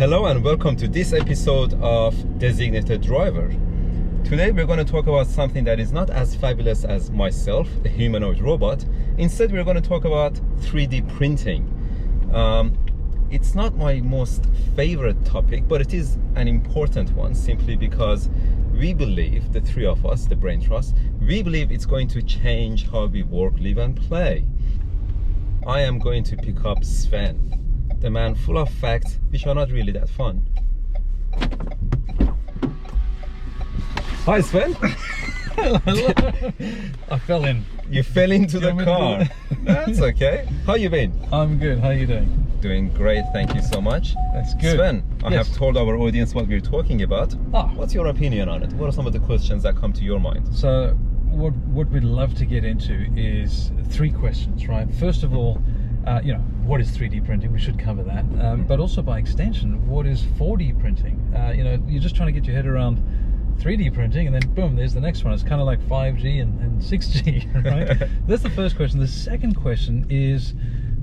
Hello and welcome to this episode of Designated Driver. Today we're going to talk about something that is not as fabulous as myself, a humanoid robot. Instead we're going to talk about 3D printing. It's not my most favorite topic, but it is an important one simply because we believe, the three of us, the Brain Trust, we believe it's going to change how we work, live and play. I am going to pick up Sven, the man full of facts which are not really that fun. Hi Sven. I fell in. You fell into the car. That's okay. How you been? I'm good. How are you doing? Doing great, thank you so much. That's good. Sven, I Yes. have told our audience what we're talking about. Ah. What's your opinion on it? What are some of the questions that come to your mind? So what we'd love to get into is three questions, right? First of all, what is 3D printing? We should cover that. But also by extension, what is 4D printing? You're just trying to get your head around 3D printing and then boom, there's the next one. It's kind of like 5G and 6G, right? That's the first question. The second question is,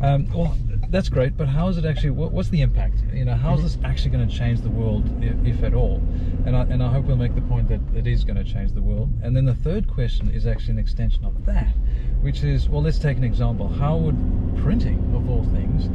well, that's great, but how is it actually, what's the impact? How is this actually going to change the world, if at all? And I hope we'll make the point that it is going to change the world. And then the third question is actually an extension of that, which is, well, let's take an example. How would printing, of all things,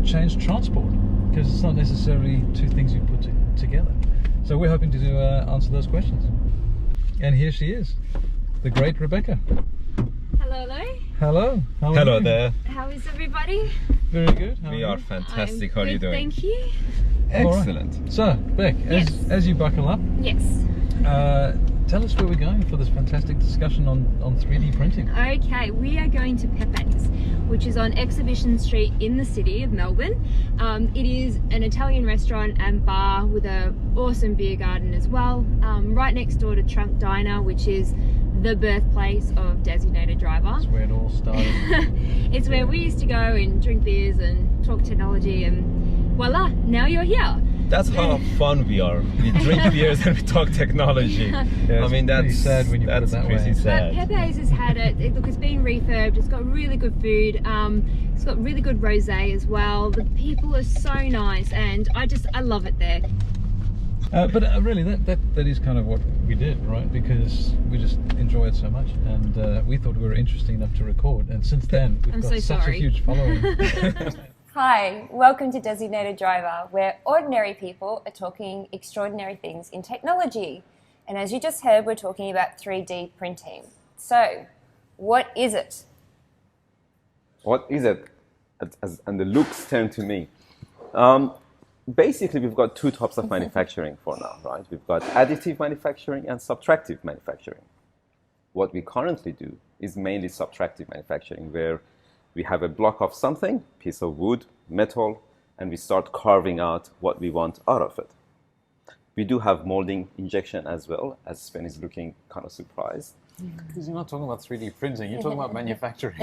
change transport? Because it's not necessarily two things you put together. So we're hoping to answer those questions. And here she is, the great Rebecca. Hello. Hello. How are Hello you? there. How is everybody? Very good. How We are are you? fantastic. How I'm are you good, doing? Thank you. Excellent. So, Beck, as you buckle up, Yes. tell us where we're going for this fantastic discussion on 3D printing. Okay, we are going to Pepe's, which is on Exhibition Street in the city of Melbourne. It is an Italian restaurant and bar with an awesome beer garden as well. Right next door to Trunk Diner, which is the birthplace of Designated Driver. That's where it all started. It's where we used to go and drink beers and talk technology, and voila, now you're here. That's how fun we are. We drink beers and we talk technology. Yeah, I mean, pretty that's sad when you put it that's that pretty way. But sad. Pepe's has had it. Look, it's been refurbed. It's got really good food. It's got really good rosé as well. The people are so nice, and I love it there. But really, that is kind of what we did, right? Because we just enjoy it so much, and we thought we were interesting enough to record. And since then, we've I'm got so such sorry. a huge following. Hi, welcome to Designated Driver, where ordinary people are talking extraordinary things in technology. And as you just heard, we're talking about 3D printing. So, what is it? What is it? And the looks turn to me. Basically, we've got two types of manufacturing for now, right? We've got additive manufacturing and subtractive manufacturing. What we currently do is mainly subtractive manufacturing, where we have a block of something, piece of wood, metal, and we start carving out what we want out of it. We do have molding injection as well, as Sven is looking kind of surprised. Because you're not talking about 3D printing, you're talking about manufacturing.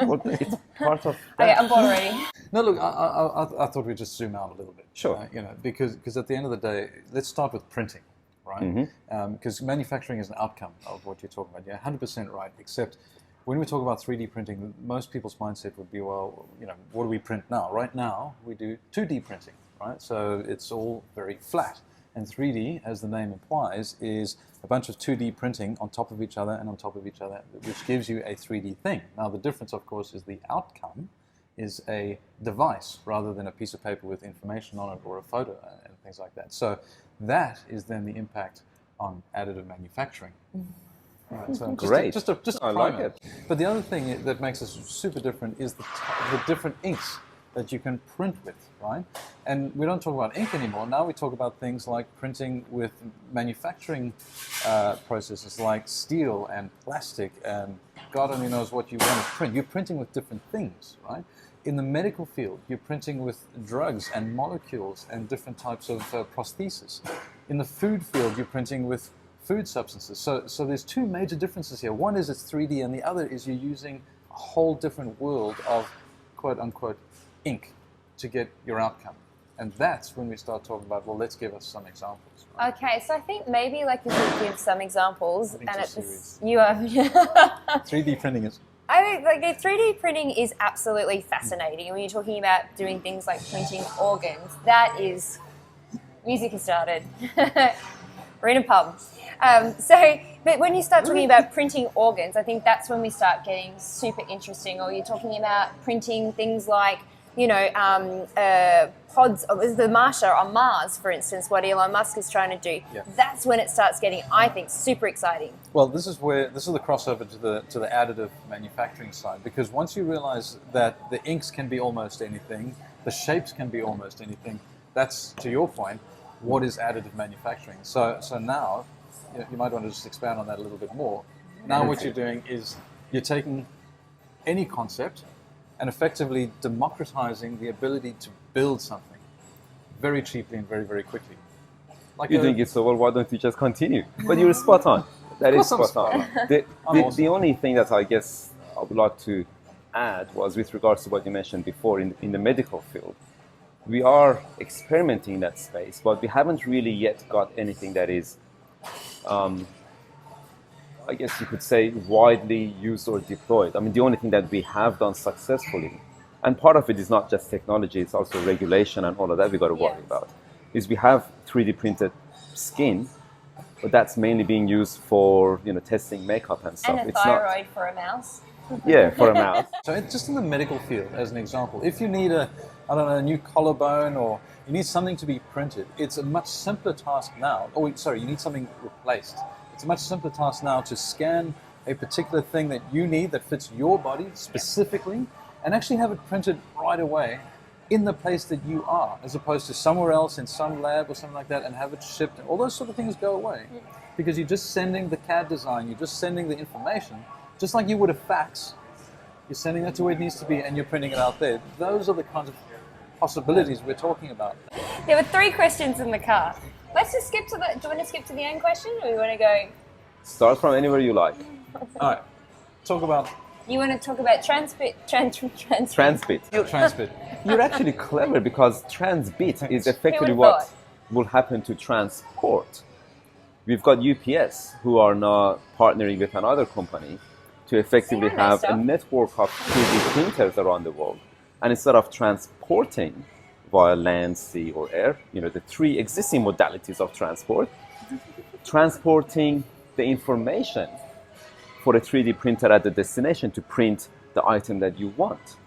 Well, it's part of Okay, that. I'm bored already. No, look, I thought we'd just zoom out a little bit. Sure. Because at the end of the day, let's start with printing, right? Because manufacturing is an outcome of what you're talking about. You're 100% right, except when we talk about 3D printing, most people's mindset would be, well, what do we print now? Right now, we do 2D printing, right? So it's all very flat. And 3D, as the name implies, is a bunch of 2D printing on top of each other and on top of each other, which gives you a 3D thing. Now, the difference, of course, is the outcome is a device rather than a piece of paper with information on it or a photo and things like that. So that is then the impact on additive manufacturing. Right, so Great. Just a I like primer. it. But the other thing that makes us super different is the different inks that you can print with, right? And we don't talk about ink anymore. Now we talk about things like printing with manufacturing processes like steel and plastic and God only knows what you want to print. You're printing with different things, right? In the medical field, you're printing with drugs and molecules and different types of prosthesis. In the food field, you're printing with food substances. So there's two major differences here. One is it's 3D, and the other is you're using a whole different world of quote-unquote ink to get your outcome. And that's when we start talking about, well, let's give us some examples. Right? Okay, so I think maybe like you could give some examples. I think And it's at serious. this, you are 3D printing is I think like 3D printing is absolutely fascinating. When you're talking about doing things like printing organs, that is, music has started. We're in a pub. But when you start talking about printing organs, I think that's when we start getting super interesting. Or you're talking about printing things like, pods of the Martian on Mars, for instance, what Elon Musk is trying to do. Yeah. That's when it starts getting, I think, super exciting. Well, this is the crossover to the additive manufacturing side, because once you realize that the inks can be almost anything, the shapes can be almost anything, that's, to your point, what is additive manufacturing. So now, you might want to just expand on that a little bit more. Now what you're doing is you're taking any concept and effectively democratizing the ability to build something very cheaply and very, very quickly. Like You're doing it so well, why don't you just continue? But you're spot on. That is spot on. The only thing that I guess I would like to add was with regards to what you mentioned before in the medical field. We are experimenting in that space, but we haven't really yet got anything that is, I guess you could say, widely used or deployed. I mean, the only thing that we have done successfully, and part of it is not just technology, it's also regulation and all of that we got to worry about, is we have 3D printed skin, but that's mainly being used for testing makeup and stuff. And a thyroid for a mouse. Yeah, for a mouse. So just in the medical field, as an example, if you need a new collarbone or you need something to be printed, it's a much simpler task now. You need something replaced. It's a much simpler task now to scan a particular thing that you need that fits your body specifically and actually have it printed right away in the place that you are, as opposed to somewhere else in some lab or something like that, and have it shipped. All those sort of things go away because you're just sending the CAD design, you're just sending the information, just like you would a fax. You're sending that to where it needs to be and you're printing it out there. Those are the kinds of possibilities we're talking about. There were 3 questions in the car. Let's just skip to do you want to skip to the end question, or you want to go? Start from anywhere you like. All right, You want to talk about transbit? Transbit. Transbit. You're actually clever, because transbit is effectively Who would've what thought? will happen to transport. We've got UPS, who are now partnering with another company to effectively See, I know have a stuff. network of 3D printers around the world. And instead of transporting via land, sea, or air, the 3 existing modalities of transport, transporting the information for a 3D printer at the destination to print the item that you want,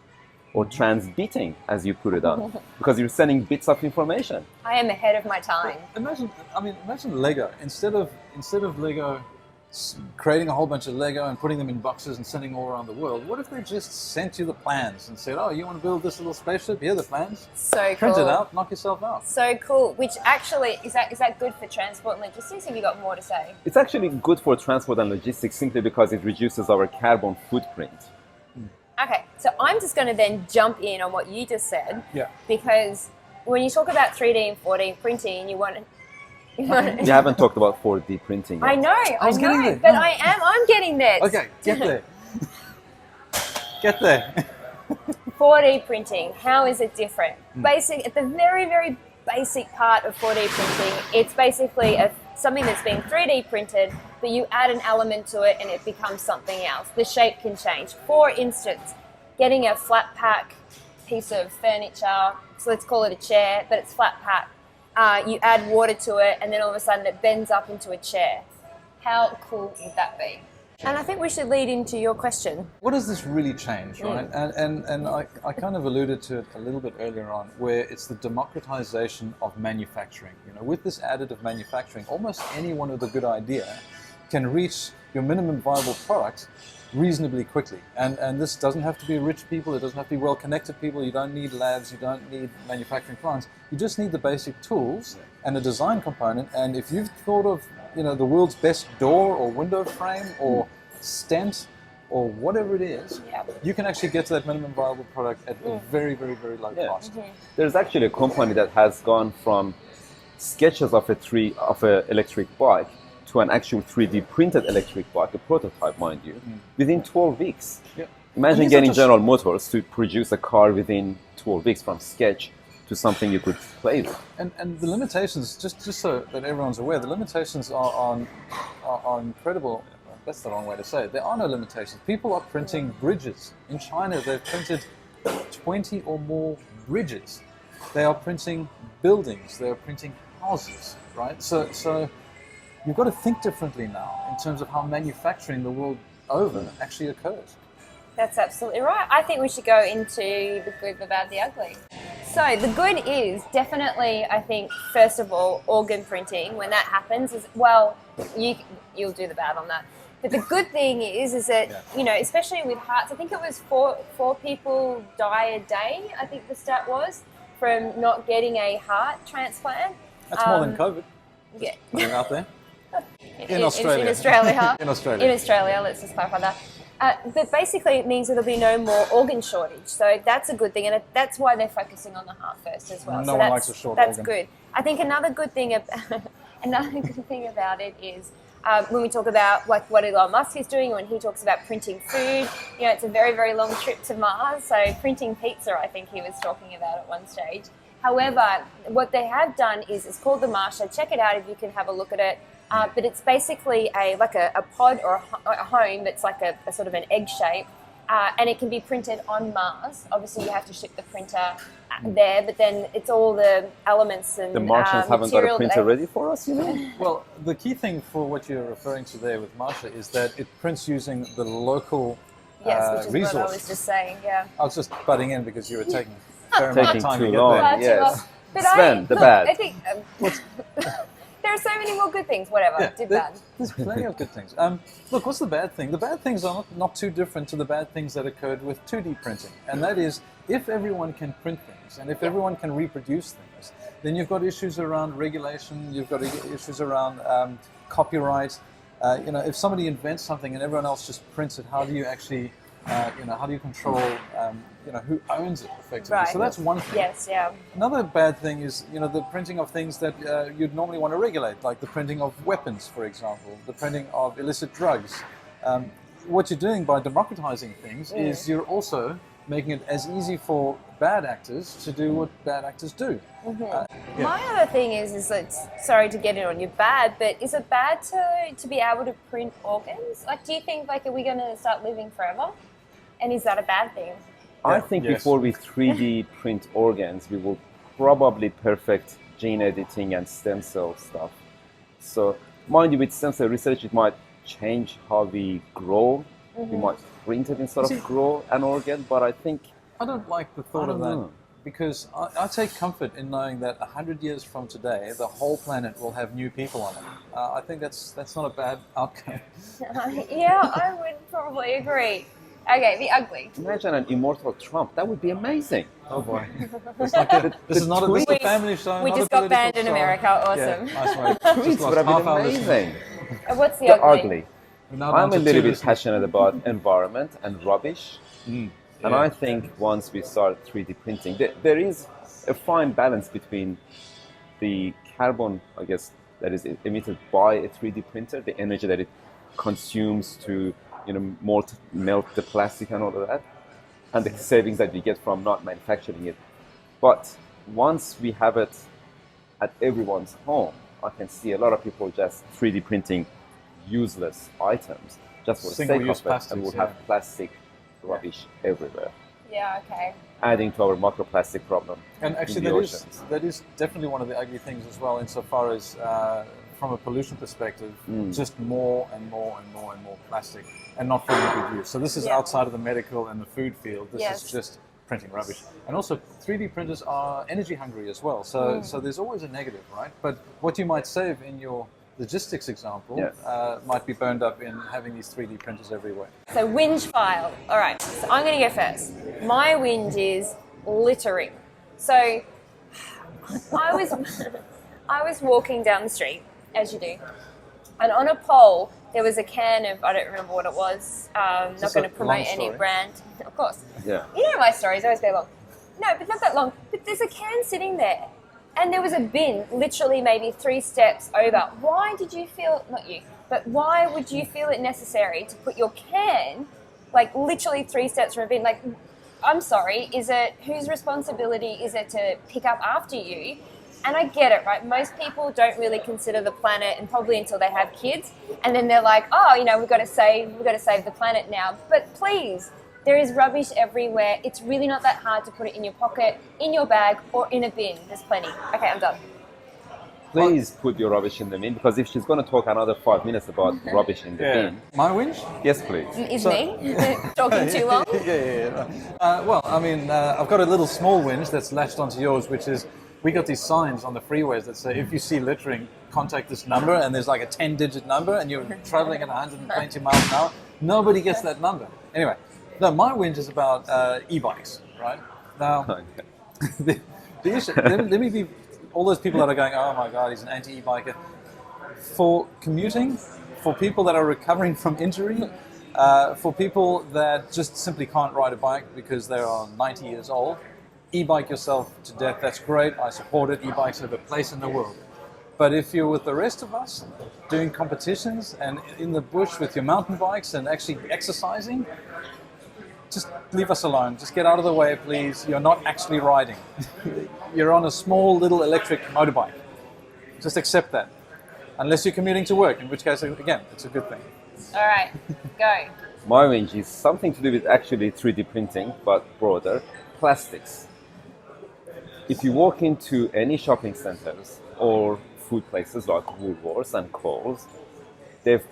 or transbitting, as you put it on, because you're sending bits of information. I am ahead of my time. Imagine Lego. Instead of Lego creating a whole bunch of Lego and putting them in boxes and sending all around the world, what if they just sent you the plans and said, oh, you want to build this little spaceship? Here are the plans. So cool. Print it out, knock yourself out. So cool. Which actually, is that good for transport and logistics? Have you got more to say? It's actually good for transport and logistics simply because it reduces our carbon footprint. Okay, so I'm just going to then jump in on what you just said. Yeah. Because when you talk about 3D and 4D printing, you want to... We haven't talked about 4D printing yet. I know, was getting there. but I'm getting there. Okay, get there. Get there. 4D printing, how is it different? At the very, very basic part of 4D printing, it's basically something that's been 3D printed, but you add an element to it and it becomes something else. The shape can change. For instance, getting a flat pack piece of furniture, so let's call it a chair, but it's flat pack. You add water to it and then all of a sudden it bends up into a chair. How cool would that be? And I think we should lead into your question. What does this really change, right? And I kind of alluded to it a little bit earlier on, where it's the democratization of manufacturing. With this additive manufacturing, almost anyone with a good idea can reach your minimum viable product reasonably quickly. And this doesn't have to be rich people, it doesn't have to be well-connected people, you don't need labs, you don't need manufacturing plants, you just need the basic tools and a design component. And if you've thought of the world's best door or window frame or stent or whatever it is, you can actually get to that minimum viable product at a very, very, very low cost. There's actually a company that has gone from sketches of a electric bike to an actual 3D printed electric bike, a prototype, mind you, within 12 weeks. Yeah. Imagine getting General Motors to produce a car within 12 weeks from sketch to something you could play with. And the limitations, just so that everyone's aware, the limitations are incredible. that's the wrong way to say it. There are no limitations. People are printing bridges. In China, they've printed 20 or more bridges. They are printing buildings. They are printing houses, right? So you've got to think differently now in terms of how manufacturing the world over actually occurs. That's absolutely right. I think we should go into the good, the bad, the ugly. So the good is definitely, I think, first of all, organ printing. When that happens, is well, you'll do the bad on that. But the good thing is that you know, especially with hearts, I think it was four people die a day. I think the stat was from not getting a heart transplant. That's more than COVID. Yeah. Putting out there. In Australia. In Australia. In Australia. In Australia, let's just clarify that. But basically, it means that there'll be no more organ shortage. So that's a good thing, and that's why they're focusing on the heart first as well. No so one likes a short that's organ. good. I think another good thing about it is when we talk about like what Elon Musk is doing when he talks about printing food. You know, it's a very, very long trip to Mars. So printing pizza, I think he was talking about at one stage. However, what they have done is it's called the Marsha. Check it out if you can have a look at it. But it's basically a pod or a home that's like a sort of an egg shape, and it can be printed on Mars. Obviously, you have to ship the printer there, but then it's all the elements and The Martians haven't got a printer ready for us, you know? Well, the key thing for what you're referring to there with Marsha is that it prints using the local yes, which is resource. what I was just saying. Yeah. I was just butting in because you were taking a fair amount of time to too get long. there. Far too yes. long. But Sven, the bad. I think there are so many more good things. Whatever, bad. There's plenty of good things. Look, what's the bad thing? The bad things are not too different to the bad things that occurred with 2D printing. And that is, if everyone can print things and if everyone can reproduce things, then you've got issues around regulation, you've got issues around copyright. You know, if somebody invents something and everyone else just prints it, how do you actually, how do you control, who owns it effectively? Right. So that's one thing. Yes, yeah. Another bad thing is, the printing of things that you'd normally want to regulate, like the printing of weapons, for example, the printing of illicit drugs. What you're doing by democratizing things is you're also making it as easy for bad actors to do what bad actors do. Mm-hmm. My other thing is that, sorry to get it on you bad, but is it bad to be able to print organs? Like, do you think, like, are we going to start living forever? And is that a bad thing? I think before we 3D print organs, we will probably perfect gene editing and stem cell stuff. So, mind you, with stem cell research, it might change how we grow. We might print it instead of grow an organ, but I think... I don't like the thought of that because I take comfort in knowing that 100 years from today, the whole planet will have new people on it. I think that's not a bad outcome. Yeah, I would probably agree. Okay, the ugly. Imagine an immortal Trump. That would be amazing. Oh boy. This is not a family show. We not just a got banned in show. America. Awesome. Yeah, nice one. Tweets Just would lost have half been our amazing. And what's the The ugly? ugly. We're now I'm down a to little two bit listeners. passionate about environment and rubbish. And I think once we start 3D printing, there is a fine balance between the carbon, I guess, that is emitted by a 3D printer, the energy that it consumes to, melt the plastic and all of that, and the savings that we get from not manufacturing it. But once we have it at everyone's home, I can see a lot of people just 3D printing useless items just for the sake Single-use of it, plastics, and we'll have plastic rubbish everywhere, Yeah, okay. adding to our microplastic problem. And actually, in the oceans. that is definitely one of the ugly things as well, insofar as from a pollution perspective, just more and more and more and more plastic, and not for good use. So this is outside of the medical and the food field. This is just printing rubbish. And also, 3D printers are energy hungry as well. So there's always a negative, right? But what you might save in your logistics example might be burned up in having these 3D printers everywhere. So whinge file. All right, so I'm going to go first. My whinge is littering. So I was walking down the street, as you do, and on a pole there was a can of, I don't remember what it was, not going to promote any brand. Of course. Yeah. You know my stories, always go long. No, but not that long. But there's a can sitting there. And there was a bin, literally maybe 3 steps over. Why did you feel, not you, but why would you feel it necessary to put your can, like literally 3 steps from a bin? Like, I'm sorry, whose responsibility is it to pick up after you? And I get it, right? Most people don't really consider the planet, and probably until they have kids, and then they're like, oh, we've got to save the planet now. But please, there is rubbish everywhere. It's really not that hard to put it in your pocket, in your bag, or in a bin. There's plenty. Okay, I'm done. Please put your rubbish in the bin, because if she's going to talk another 5 minutes about rubbish in the bin. My whinge? Yes, please. Is me talking too long? Well, I mean, I've got a little small whinge that's latched onto yours, which is, we got these signs on the freeways that say, if you see littering, contact this number, and there's like a 10-digit number, and you're traveling at 120 miles an hour. Nobody gets that number. Anyway, no, my whinge is about e-bikes, right? Now, the issue, let me be... All those people that are going, oh my God, he's an anti-e-biker. For commuting, for people that are recovering from injury, for people that just simply can't ride a bike because they are 90 years old, e-bike yourself to death, that's great, I support it, e-bikes have a place in the world. But if you're with the rest of us, doing competitions and in the bush with your mountain bikes and actually exercising, just leave us alone. Just get out of the way, please. You're not actually riding. You're on a small little electric motorbike. Just accept that. Unless you're commuting to work, in which case, again, it's a good thing. All right, go. My range is something to do with actually 3D printing, but broader, plastics. If you walk into any shopping centers or food places like Woolworths and Coles, they've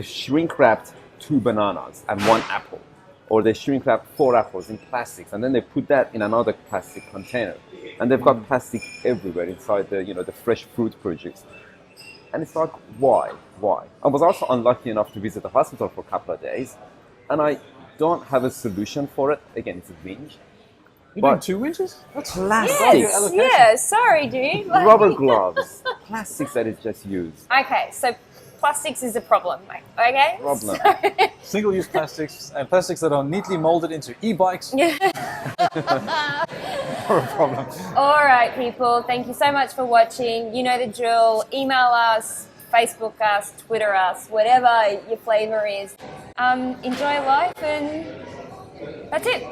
shrink-wrapped 2 bananas and 1 apple. Or they shrink-wrap 4 apples in plastics, and then they put that in another plastic container. And they've got plastic everywhere inside the fresh fruit produce. And it's like, why? I was also unlucky enough to visit the hospital for a couple of days, and I don't have a solution for it. Again, it's a whinge. You doing 2 winches? That's plastics. Yes, sorry, dude. Rubber gloves, plastics that is just used. Okay, so plastics is a problem, okay? Problem. Single-use plastics and plastics that are neatly molded into e-bikes. Are a problem. All right, people. Thank you so much for watching. You know the drill. Email us, Facebook us, Twitter us, whatever your flavor is. Enjoy life, and that's it.